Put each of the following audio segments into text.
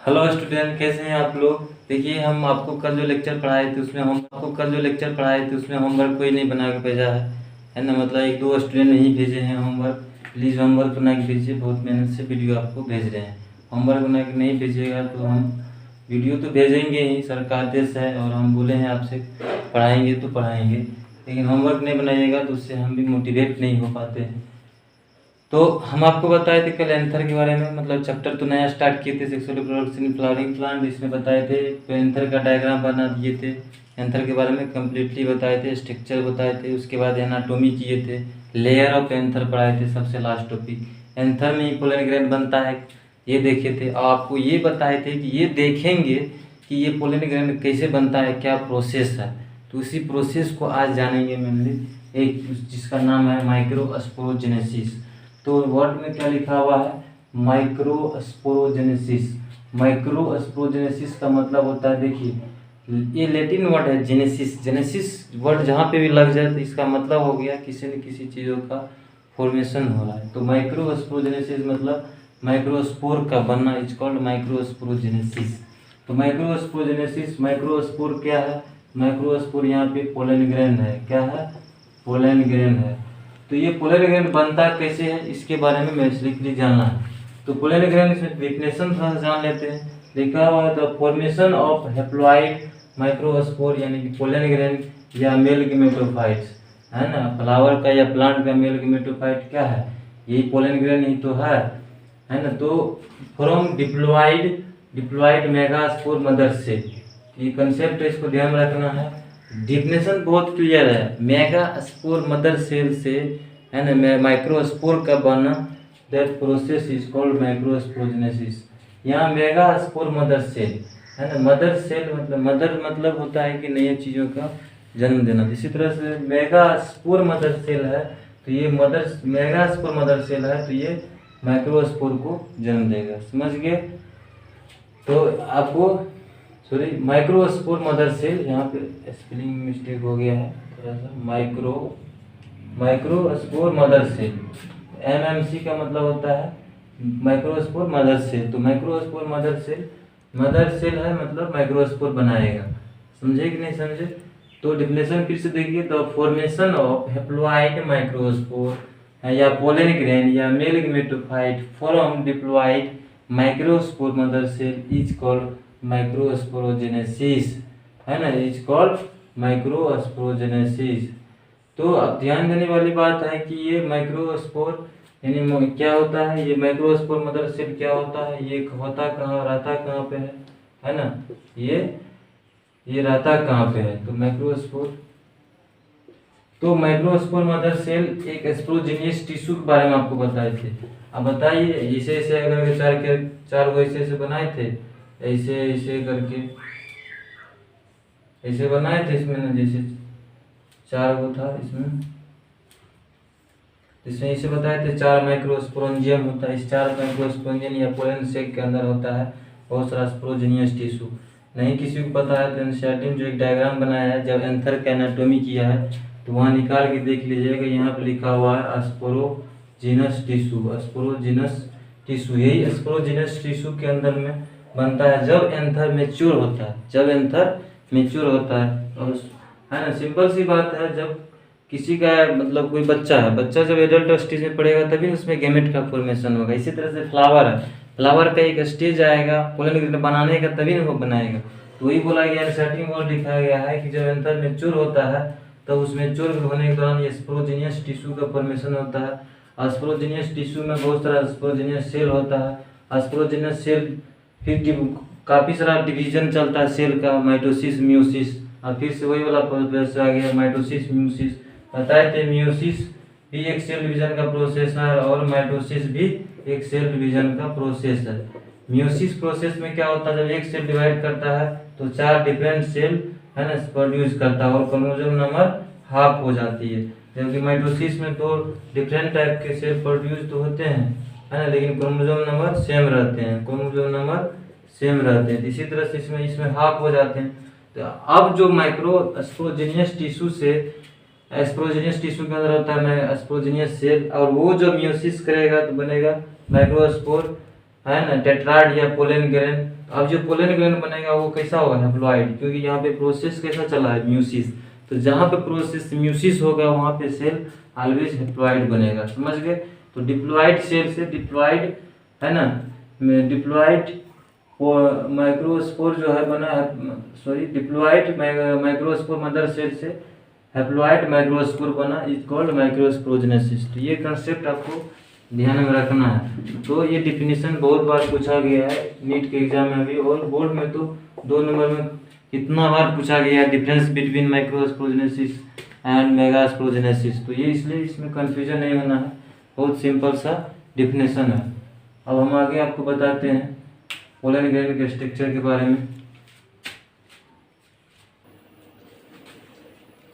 Hello student, कैसे हैं आप लोग। देखिए, हम आपको कल जो लेक्चर पढ़ाए थे उसमें होमवर्क कोई नहीं बना के भेजा है ना। मतलब एक दो स्टूडेंट नहीं भेजे हैं होमवर्क। प्लीज़ होमवर्क बना के भेजिए, बहुत मेहनत से वीडियो आपको भेज रहे हैं। होमवर्क बना के नहीं भेजिएगा तो हम वीडियो तो भेजेंगे ही, सर का आदेश है और हम बोले हैं आपसे पढ़ाएंगे तो पढ़ाएंगे, लेकिन होमवर्क नहीं बनाइएगा तो उससे हम भी मोटिवेट नहीं हो पाते हैं। तो हम आपको बताए थे कल एंथर के बारे में, मतलब चैप्टर तो नया स्टार्ट किए थे, sexual reproduction in flowering plant. इसमें बताए थे, तो एंथर का डायग्राम बना दिए थे, एंथर के बारे में कम्प्लीटली बताए थे, स्ट्रक्चर बताए थे, उसके बाद एनाटोमी किए थे, लेयर ऑफ एंथर पढ़ाए थे, सबसे लास्ट टॉपिक एंथर में ही पोलन ग्रैंड बनता है, ये देखे थे। और आपको ये बताए थे कि ये देखेंगे कि ये पोलन ग्रैंड कैसे बनता है, क्या प्रोसेस है, तो उसी प्रोसेस को आज जानेंगे मेनली, एक जिसका नाम है माइक्रोस्पोरोजेनेसिस। तो वर्ड में क्या लिखा हुआ है, माइक्रोस्पोरोजेनेसिस। माइक्रोस्पोरोजेनेसिस का मतलब होता है, देखिए ये लैटिन वर्ड है जेनेसिस। जेनेसिस वर्ड जहाँ पे भी लग जाए तो इसका मतलब हो गया किसी न किसी चीज़ों का फॉर्मेशन हो रहा है। तो माइक्रोस्पोरोजेनेसिस मतलब माइक्रोस्पोर का बनना इज कॉल्ड माइक्रोस्पोरोजेनेसिस। तो माइक्रोस्पोरोजेनेसिस, माइक्रोस्पोर क्या है, माइक्रोस्पोर यहाँ पे पोलन ग्रेन है, क्या है, पोलन ग्रेन है। तो ये पोलन ग्रेन बनता कैसे है, इसके बारे में बेसिकली जानना है। तो पोलन ग्रेन इसमें डेफिनेशन थोड़ा सा जान लेते हैं। लिखा हुआ है the formation of haploid microspore, यानी कि पोलन ग्रेन या मेल गेमेटोफाइट्स, है ना। फ्लावर का या प्लांट का मेल गेमेटोफाइट क्या है, यही पोलन ग्रेन ही तो है ना। तो फ्रॉम डिप्लॉइड मेगास्पोर मदर से, ये कंसेप्ट है, इसको ध्यान रखना है। डिफिनेशन बहुत क्लियर है, मेगा स्पोर मदर सेल से, है ना, माइक्रोस्पोर का बनना, that process is called microsporogenesis. यहाँ मेगा स्पोर मदर सेल, है ना। मदर सेल मतलब होता है कि नई चीज़ों का जन्म देना। इसी तरह से मेगा स्पोर मदर सेल है, तो ये मेगा स्पोर मदर सेल है, तो ये माइक्रोस्पोर को जन्म देगा। समझ गए। तो आपको सॉरी, माइक्रोस्पोर मदर सेल, यहाँ पे स्पेलिंग मिस्टेक हो गया है थोड़ा सा, माइक्रोस्पोर मदर सेल, एमएमसी का मतलब होता है माइक्रोस्पोर मदर सेल। तो माइक्रोस्पोर मदर सेल है, मतलब माइक्रोस्पोर बनाएगा। समझे कि नहीं समझे। तो डिफिनेशन फिर से देखिए, the formation of haploid microspore या पोलन ग्रेन या male gametophyte from diploid microspore mother cell is called microsporogenesis, है ना, इज कॉल्ड माइक्रोस्पोरोजेनेसिस। तो अब ध्यान देने वाली बात है कि ये माइक्रोस्पोर यानी क्या होता है, ये माइक्रोस्पोर मदर सेल क्या होता है, ये होता कहाँ, रहता कहाँ पे है ना, ये रहता कहाँ पे है। तो माइक्रोस्पोर मदर सेल एक स्पोरोजेनियस टिश्यू के बारे में आपको बताए थे। अब बताइए, ऐसे ऐसे अगर चार को ऐसे ऐसे बनाए थे, ऐसे ऐसे करके ऐसे बनाए थे इसमें ना, जैसे चार को था इसमें ऐसे बताए थे, चार माइक्रोस्पोरेंजियम होता है। इस चार माइक्रोस्पोरेंजियम या पोलन सेक के अंदर होता है बहुत सारा स्पोरोजेनियस टिश्यू। नहीं किसी को पता है तो एनसीईआरटी में जो एक डायग्राम बनाया है, जब एंथर का एनाटोमी किया है तो वहाँ निकाल के देख लीजिएगा, यहाँ पे लिखा हुआ है स्पोरोजेनस टिश्यू। यही स्पोरोजेनस टिश्यू के अंदर में बनता है जब एंथर मैच्योर होता है, और है ना। सिंपल सी बात है, जब किसी का मतलब कोई बच्चा जब एडल्ट स्टेज में पड़ेगा तभी उसमें गैमेट का फॉर्मेशन होगा। इसी तरह से फ्लावर का एक स्टेज आएगा पोलन ग्रेन बनाने का, तभी वो बनाएगा। तो वही बोला गया, एनसीईआरटी में दिखाया गया है कि जब एंथर मैच्योर होता है तब उस मैच्योर होने के दौरान ये स्पोरोजेनियस टिश्यू का फॉर्मेशन होता है। स्पोरोजेनियस टिश्यू में बहुत सारा स्पोरोजेनियस सेल होता है। स्पोरोजेनियस सेल फिर काफ़ी सारा डिवीजन चलता है सेल का, माइटोसिस, म्यूसिस, और फिर से वही वाला प्रोसेस आ गया, माइटोसिस, म्यूसिस। बताए थे म्यूसिस भी एक सेल डिवीजन का प्रोसेस है और माइटोसिस भी एक सेल डिवीजन का प्रोसेस है। म्यूसिस प्रोसेस में क्या होता है, जब एक सेल डिवाइड करता है तो चार डिफरेंट सेल, है ना, प्रोड्यूस करता है और क्रोमोसोम नंबर हाफ हो जाती है। जबकि माइटोसिस में तो डिफरेंट टाइप के सेल प्रोड्यूस तो होते हैं, है ना, लेकिन क्रोमोसोम नंबर सेम रहते हैं। इसी तरह से इसमें हाफ हो जाते हैं। तो अब जो स्पोरोजेनियस टिश्यू के अंदर होता है स्पोरोजेनियस सेल, और वो जो म्यूसिस करेगा तो बनेगा माइक्रोस्पोर, है ना, टेट्राड या पोलन ग्रेन। अब जो पोलन ग्रेन बनेगा वो कैसा होगा, हैप्लॉइड, क्योंकि यहाँ पे प्रोसेस कैसा चला है, म्यूसिस। तो जहाँ पे प्रोसेस म्यूसिस होगा वहाँ पे सेल ऑलवेज हैप्लॉइड बनेगा, समझ गए। तो डिप्लॉइड सेल से डिप्लॉइड, है ना, डिप्लॉइड माइक्रोस्पोर जो है बना है, sorry, diploid microspore mother cell से हैप्लॉइड माइक्रोस्पोर बना, इज कॉल्ड माइक्रोस्पोरोजेनेसिस। तो ये कंसेप्ट आपको ध्यान में रखना है। तो ये डिफिनीशन बहुत बार पूछा गया है नीट के एग्जाम में भी, और बोर्ड में तो 2 नंबर में कितना बार पूछा गया है, difference between microsporogenesis and megasporogenesis. तो ये इसलिए इसमें कंफ्यूजन नहीं होना है, बहुत सिंपल सा डिफिनेशन है। अब हम आगे आपको बताते हैं पोलन ग्रेन के स्ट्रक्चर के बारे में।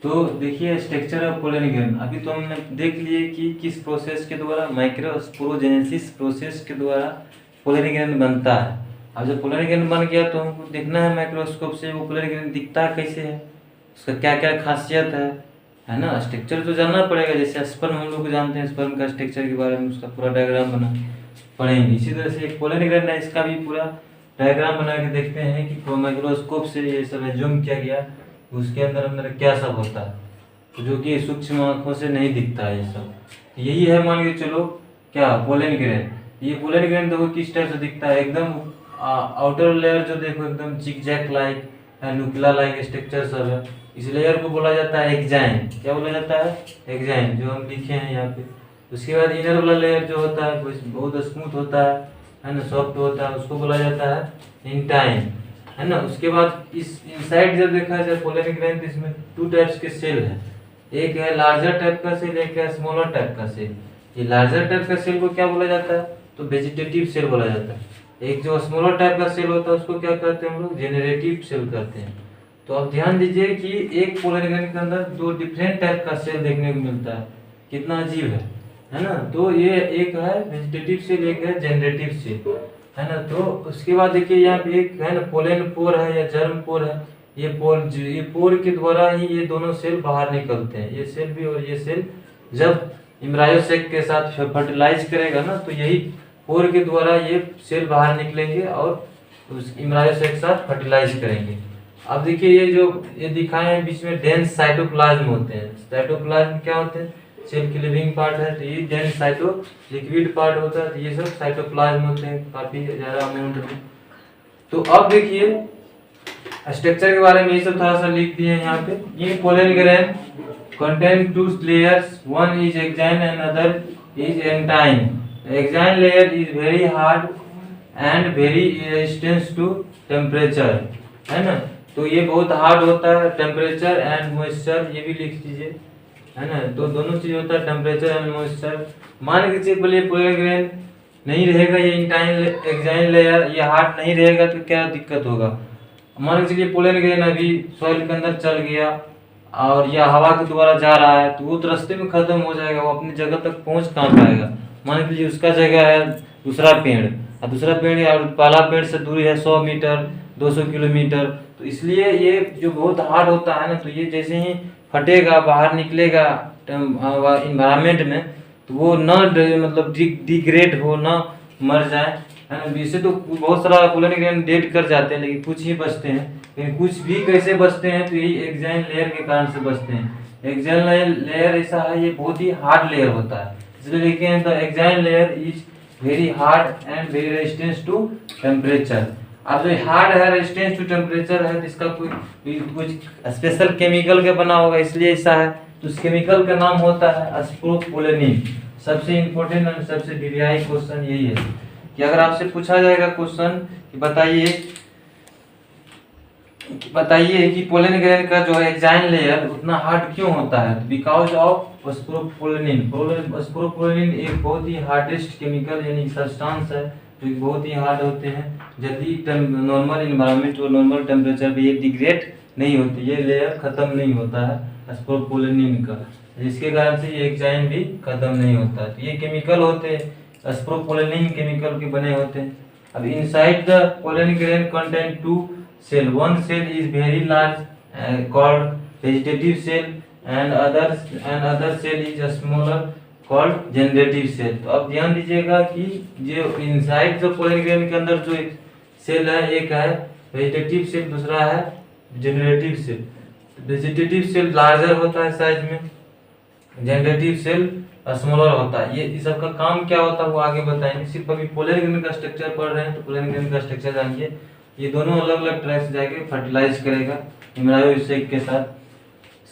तो देखिए स्ट्रक्चर ऑफ पोलन ग्रेन, अभी तो हमने देख लिए कि किस प्रोसेस के द्वारा, माइक्रोस्पोरोजेनेसिस प्रोसेस के द्वारा पोलन ग्रेन बनता है। अब जब पोलन ग्रेन बन गया तो हमको देखना है माइक्रोस्कोप से वो पोलन ग्रेन दिखता कैसे है, उसका क्या क्या खासियत है ना। स्ट्रक्चर तो जानना पड़ेगा, जैसे स्पर्म हम लोग जानते हैं, स्पर्म का स्ट्रक्चर के बारे में उसका पूरा डायग्राम बना पढ़ेंगे। इसी तरह से एक पोलन ग्रेन है, इसका भी पूरा डायग्राम बना के देखते हैं कि माइक्रोस्कोप से ये सब जूम किया गया, उसके अंदर क्या सब होता है, तो जो कि सूक्ष्म आंखों से नहीं दिखता है ये सब। यही है, मान के चलो क्या, पोलन ग्रेन। ये पोलन ग्रेन देखो किस टाइप से दिखता है, एकदम आउटर लेयर जो देखो एकदम जिगजैग लाइक, नुकीला लाइक स्ट्रक्चर सब है। इस लेयर को बोला जाता है एक्जाइन। क्या बोला जाता है, एक्जाइन, जो हम लिखे हैं यहाँ पे। उसके बाद इनर वाला लेयर जो होता है बहुत स्मूथ होता है ना, सॉफ्ट होता है, उसको बोला जाता है इंटाइन, है ना। उसके बाद इस इनसाइड जब देखा जाए पोलन ग्रेन, तो इसमें 2 टाइप्स के सेल है, एक है लार्जर टाइप का सेल, एक है स्मॉलर टाइप का सेल। ये लार्जर टाइप का सेल को क्या बोला जाता है, तो वेजिटेटिव सेल बोला जाता है। एक जो स्मॉलर टाइप का सेल होता है उसको क्या कहते हैं हम लोग, जेनरेटिव सेल कहते हैं। तो अब ध्यान दीजिए कि एक पोलन ग्रेन के अंदर 2 डिफरेंट टाइप का सेल देखने को मिलता है, कितना अजीब है ना। तो ये एक है वेजिटेटिव सेल, एक है जनरेटिव सेल, है ना। तो उसके बाद देखिए यहाँ पे एक है ना पोलन पोर है या जर्म पोर है। ये पोर के द्वारा ही ये दोनों सेल बाहर निकलते हैं, ये सेल भी और ये सेल। जब इम्ब्रायोसेक के साथ फर्टिलाइज करेगा ना, तो यही पोर के द्वारा ये सेल बाहर निकलेंगे और उस इम्ब्रायोसेक के साथ फर्टिलाइज करेंगे। अब देखिए ये दिखाए हैं बीच में डेंस साइटोप्लाज्म होते हैं। साइटोप्लाज्म क्या होते हैं, सेल की लिविंग पार्ट है, तो ये डेंस साइटो लिक्विड पार्ट होता है, तो ये सब साइटोप्लाज्म होते हैं काफी ज्यादा अमाउंट में। तो अब देखिए स्ट्रक्चर के बारे में ये सब थोड़ा सा लिख दिए यहाँ पे। ये pollen grain contain 2 layers, one is exine and other is entine. The exine layer is very hard and very resistant to temperature, है ना। तो ये बहुत हार्ड होता है, टेम्परेचर एंड मॉइस्चर, ये भी लिख दीजिए, है ना। तो दोनों चीज होता है, टेम्परेचर एंड मॉइस्चर। मान के चलिए बोले पोलन ग्रेन नहीं रहेगा, ये इंटाइन एक्साइन लेयर ये हार्ड नहीं रहेगा तो क्या दिक्कत होगा। मान के चलिए पोलन ग्रेन अभी सॉइल के अंदर चल गया और यह हवा के द्वारा जा रहा है, तो वो तो रास्ते में खत्म हो जाएगा, वो अपनी जगह तक पहुंच कहाँ पाएगा। मान लीजिए उसका जगह है दूसरा पेड़, और दूसरा पेड़ या पहला पेड़ से दूरी है 100 मीटर 200 किलोमीटर। तो इसलिए ये जो बहुत हार्ड होता है ना, तो ये जैसे ही फटेगा बाहर निकलेगा इन्वायरमेंट में, तो वो न मतलब डिग्रेड हो, ना मर जाए, है ना। इससे तो बहुत सारा पोलन ग्रेन डेड कर जाते हैं, लेकिन कुछ ही बचते हैं। लेकिन कुछ भी कैसे बचते हैं, तो यही एक्साइन लेयर के कारण से बचते हैं। एक्साइन लेयर ऐसा है, ये बहुत ही हार्ड लेयर होता है, इसलिए लिखे हैं the exine layer is very hard and very resistance to temperature. अब जो हार्ड है, रेजिस्टेंस टू टेम्परेचर है, तो इसका कुछ स्पेशल केमिकल का बना होगा, इसलिए ऐसा है। तो उस केमिकल का नाम होता है एस्प्रोपोलेनिन। सबसे इम्पोर्टेंट और सबसे वीआईपी क्वेश्चन यही है कि अगर आपसे पूछा जाएगा क्वेश्चन कि बताइए कि पोलन ग्रेन का जो एक्साइन लेयर उतना हार्ड क्यों होता है, तो बिकॉज ऑफ एस्प्रोपोलेनिन। एस्प्रोपोलेनिन एक बहुत ही हार्डेस्ट केमिकल यानी सब्सटेंस है, जो बहुत ही हार्ड होते हैं, जल्दी नॉर्मल इन्वायरमेंट और नॉर्मल टेम्परेचर पे ये डिग्रेड नहीं होती, ये लेयर खत्म नहीं होता है एस्प्रोपोलेनिन का, जिसके कारण से ये एक्साइन भी खत्म नहीं होता है। तो ये केमिकल होते हैं एस्प्रोपोलेनिन केमिकल के बने होते हैं। अब inside the pollen grain contain 2 cell. One cell is very large called vegetative cell and other cell is smaller called generative cell. तो अब ध्यान दीजिएगा कि जो इनसाइड जो पोलन ग्रेन के अंदर जो सेल है, एक है वेजिटेटिव सेल, दूसरा है generative cell. Vegetative cell larger होता है साइज में, जनरेटिव सेल स्मॉलर होता है। ये इस सब का काम क्या होता है वो आगे बताएंगे। सिर्फ अभी पोलन ग्रेन का स्ट्रक्चर पढ़ रहे हैं तो पोलन ग्रेन का स्ट्रक्चर जानिए। ये दोनों अलग अलग ट्रैक से जाके फर्टिलाइज करेगा एम्ब्रायो सेक के साथ,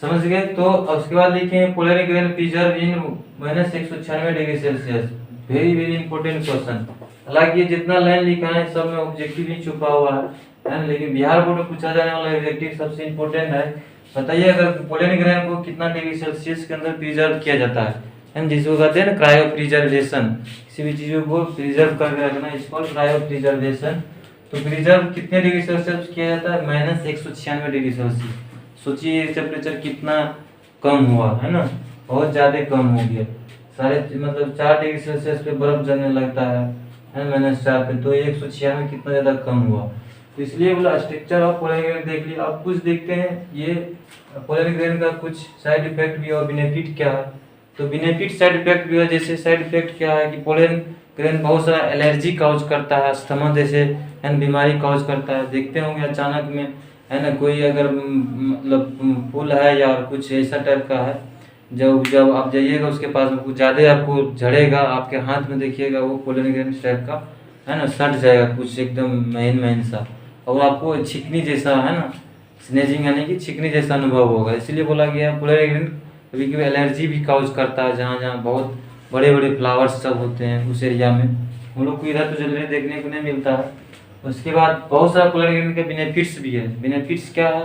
समझ गए। तो अब उसके बाद लिखे पोलन ग्रेन प्रिजर्व इन -196°C। Very very important question. हालांकि ये जितना लाइन लिखा है सब में ऑब्जेक्टिव ही छुपा हुआ है, लेकिन बिहार बोर्ड में पूछा जाने वाला ऑब्जेक्टिव सबसे इंपॉर्टेंट है। बताइए अगर पोलन ग्रेन को कितना डिग्री सेल्सियस के अंदर प्रिजर्व किया जाता है, जिसको कहते हैं ना क्रायो प्रिजर्वेशन। किसी भी चीजों को प्रिजर्व करके रखना, इसको क्रायो प्रिजर्वेशन। तो प्रिजर्व कितने डिग्री सेल्सियस किया जाता है? -196°C। सोचिए टेम्परेचर कितना कम हुआ है ना, बहुत ज्यादा कम हो गया। सारे मतलब 4 डिग्री सेल्सियस पे बर्फ जमने लगता है -4 पे, तो 196 कितना ज्यादा कम हुआ। तो इसलिए बोला स्ट्रक्चर ऑफ पोलन ग्रेन देख लिया। अब कुछ देखते हैं ये पोलन ग्रेन का कुछ साइड इफेक्ट भी और बेनिफिट क्या है। तो बेनिफिट साइड इफेक्ट भी है। जैसे साइड इफेक्ट क्या है कि पोलन ग्रेन बहुत सारा एलर्जी काउज करता है, अस्थमा जैसे बीमारी काउज करता है। देखते होंगे अचानक में है ना, कोई अगर मतलब फूल है या कुछ ऐसा टाइप का है, जब आप जाइएगा उसके पास में कुछ ज़्यादा आपको झड़ेगा, आपके हाथ में देखिएगा वो पोलन ग्रेन टाइप का है ना, सट जाएगा कुछ एकदम महीन महीन सा, और आपको छिकनी जैसा है ना, स्नेजिंग यानी कि छिकनी जैसा अनुभव होगा। इसलिए बोला गया पोलन ग्रेन कभी कभी एलर्जी भी काउज करता है। जहाँ जहाँ बहुत बड़े बड़े फ्लावर्स सब होते हैं उस एरिया में, हम लोग को इधर तो जल्दी देखने को नहीं मिलता है। उसके बाद बहुत सारा पोलन ग्रेन के बेनिफिट्स भी है। बेनिफिट्स क्या है?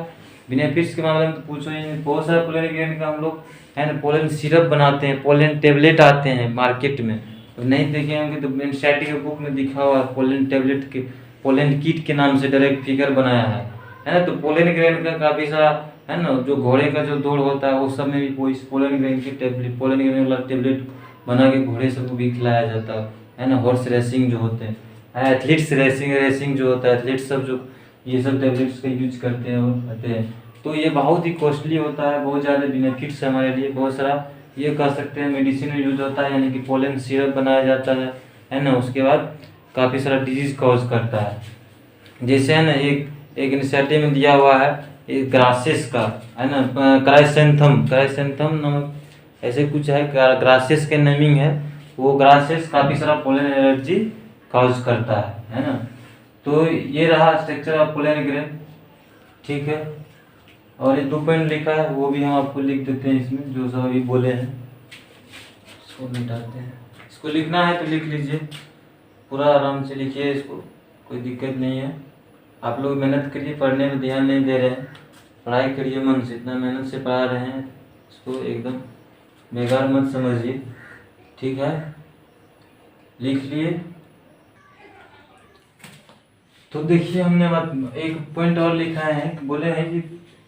बेनिफिट्स के मामले में तो पूछो ही, बहुत सारा पोलन ग्रेन का हम लोग है ना पोलन सिरप बनाते हैं, पोलन टेबलेट आते हैं मार्केट में। तो नहीं देखे होंगे तो एनसीईआरटी के बुक में दिखा हुआ है पोलन टेबलेट के, पोलन किट के नाम से डायरेक्ट फिगर बनाया है ना। तो पोलन ग्रेन का काफी सारा है ना, जो घोड़े का जो दौड़ होता है वो सब में भी कोई पोलन ग्रेन की टेबलेट, पोलन ग्रेन वाला टेबलेट बना के घोड़े सबको भी खिलाया जाता है ना। हॉर्स रेसिंग जो होते हैं, एथलीट्स रेसिंग जो होता है, एथलीट्स सब जो ये सब टेबलेट्स का यूज करते हैं और खाते हैं। तो ये बहुत ही कॉस्टली होता है, बहुत ज़्यादा बेनिफिट्स है हमारे लिए। बहुत सारा ये कह सकते हैं मेडिसिन में यूज होता है, यानी कि पोलन सिरप बनाया जाता है ना। उसके बाद काफ़ी सारा डिजीज कॉज करता है। जैसे है ना एक इनिशिएटिव में दिया हुआ है एक ग्रासेस का है ना, क्राइसेंथम नामक ऐसे कुछ है, ग्रासेस के नेमिंग है। वो ग्रासेस काफ़ी सारा पोलन एलर्जी काउज करता है ना। तो ये रहा स्ट्रक्चर ऑफ पोलन ग्रेन, ठीक है। और ये 2 पॉइंट लिखा है वो भी हम आपको लिख देते हैं इसमें, जो सब अभी बोले हैं इसको मिटाते हैं। इसको लिखना है तो लिख लीजिए, पूरा आराम से लिखिए, इसको कोई दिक्कत नहीं है। आप लोग मेहनत करिए, पढ़ने में ध्यान नहीं दे रहे हैं, पढ़ाई करिए मन से, इतना मेहनत से पढ़ा रहे हैं, इसको एकदम बेकार मत समझिए, ठीक है। लिख लिए। तो देखिए हमने एक पॉइंट और लिखा है, बोले हैं कि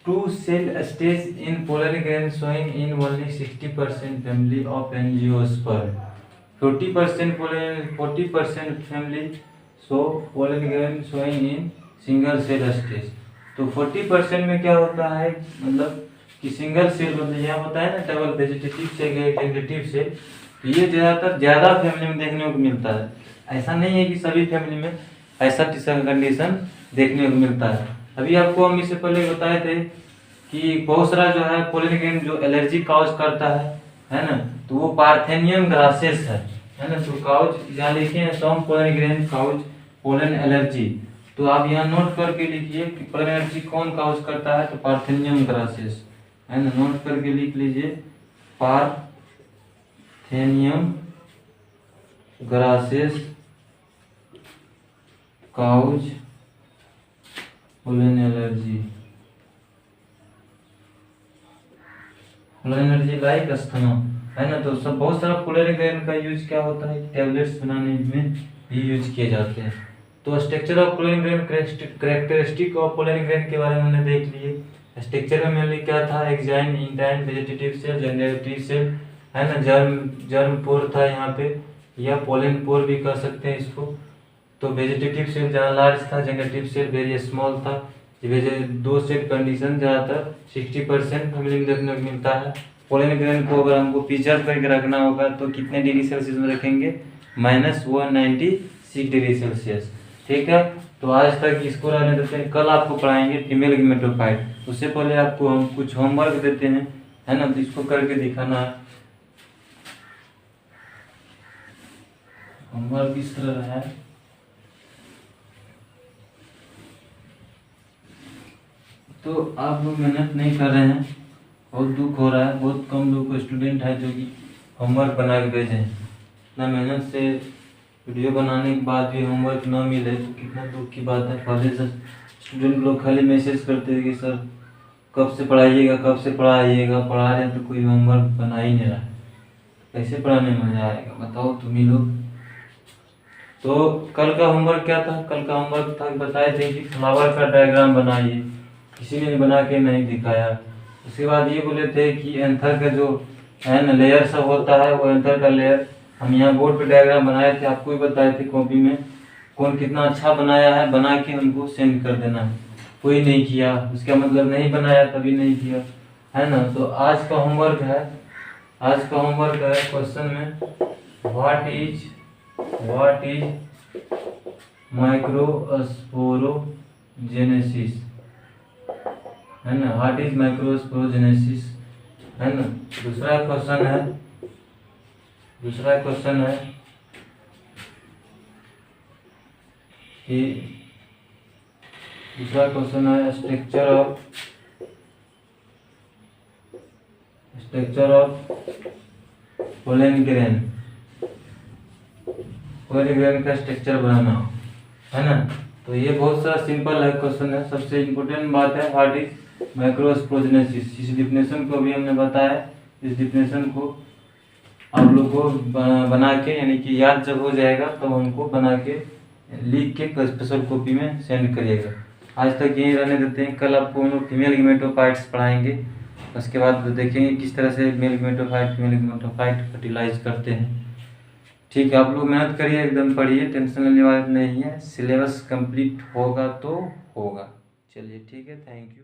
2 cell stage in pollen grain showing in only 60% family of angiosperm, 40% family show pollen grain showing in single cell stage. तो 40% में क्या होता है, मतलब कि सिंगल सेल मतलब यहाँ होता है ना double vegetative cell, generative cell. तो ये ज़्यादा फैमिली में देखने को मिलता है। ऐसा नहीं है कि सभी फैमिली में ऐसा कंडीशन देखने को मिलता है। अभी आपको हम इससे पहले बताए थे कि बहुत सारा जो है पोलन ग्रेन जो एलर्जी काउज करता है ना, तो वो पार्थेनियम ग्रासेस है ना। तो काउज यहाँ लिखे हैं some pollen grain cause pollen allergy. तो आप यहाँ नोट करके लिखिए कि पोलन एलर्जी कौन काउज करता है, तो पार्थेनियम ग्रासेस है ना, नोट करके लिख लीजिए, parthenium grasses cause pollen allergy. Pollen allergy like asthma है ना। तो सब बहुत सारा पोलन ग्रेन का यूज क्या होता है, टैबलेट्स बनाने में भी यूज किए जाते हैं। तो structure of pollen grain, characteristic of pollen grain के बारे में हमने देख लिए। स्ट्रक्चर में मैंने क्या था, exine, intine, vegetative cell, generative cell है ना, जर्म पोर था यहाँ पे, या पोलन पोर भी कह सकते हैं इसको। तो वेजिटेटिव सेल जहाँ लार्ज था, जनरेटिव सेल वेरी स्मॉल था। 2 सेल कंडीशन ज़्यादातर 60% फैमिली में देखने को मिलता है। पोलन ग्रेन को अगर हमको प्रिजर्व करके रखना होगा तो कितने डिग्री सेल्सियस में रखेंगे, -196 डिग्री सेल्सियस। ठीक है, तो आज तक इसको रहने देते हैं, कल आपको पढ़ाएंगे फीमेल गेमेटोफाइट। उससे पहले आपको हम कुछ होमवर्क देते हैं, है ना, तो इसको करके दिखाना है। होमवर्क इस तरह है, तो आप लोग मेहनत नहीं कर रहे हैं, बहुत दुख हो रहा है। बहुत कम लोग स्टूडेंट है जो कि होमवर्क बना के भेजे हैं। इतना मेहनत से वीडियो बनाने के बाद भी होमवर्क ना मिले तो कितना दुख की बात है। पहले से स्टूडेंट लोग खाली मैसेज करते हैं कि सर कब से पढ़ाइएगा, कब से पढ़ाइएगा, पढ़ा रहे हैं तो कोई होमवर्क बना ही नहीं रहा है। कैसे पढ़ाने में मजा आएगा बताओ तुम ही लोग। तो कल का होमवर्क क्या था, कल का होमवर्क था बताए थे कि फ्लावर का डायग्राम बनाइए, किसी ने बना के नहीं दिखाया। उसके बाद ये बोले थे कि एंथर का जो है ना लेयर सब होता है, वो एंथर का लेयर हम यहाँ बोर्ड पे डायग्राम बनाए थे, आपको भी बताए थे कॉपी में, कौन कितना अच्छा बनाया है, बना के हमको सेंड कर देना है। कोई नहीं किया, उसका मतलब नहीं बनाया तभी नहीं किया, है ना। तो आज का होमवर्क है, आज का होमवर्क है क्वेश्चन में व्हाट इज माइक्रोस्पोरोजेनेसिस, है ना, व्हाट इज माइक्रोस्पोरोजेनेसिस, है ना। दूसरा क्वेश्चन है कि दूसरा क्वेश्चन है स्ट्रक्चर ऑफ पोलन ग्रेन का स्ट्रक्चर बनाना, है ना। तो ये बहुत सारा सिंपल है क्वेश्चन है। सबसे इम्पोर्टेंट बात है व्हाट इज माइक्रोस्पोरोजेनेसिस। इस डिफिनेशन को भी हमने बताया, इस डिफिनेशन को आप लोग को बना के यानी कि याद जब हो जाएगा तो हमको बना के लिख के स्पेशल कॉपी में सेंड करिएगा। आज तक यहीं रहने देते हैं, कल आपको हम लोग फीमेल गेमेटोफाइट्स पढ़ाएंगे। उसके बाद देखेंगे किस तरह से मेल गेमेटोफाइट फर्टिलाइज करते हैं। ठीक है, आप लोग मेहनत करिए, एकदम पढ़िए, टेंशन लेने वाली नहीं है। सिलेबस कंप्लीट होगा तो होगा। चलिए ठीक है, थैंक यू।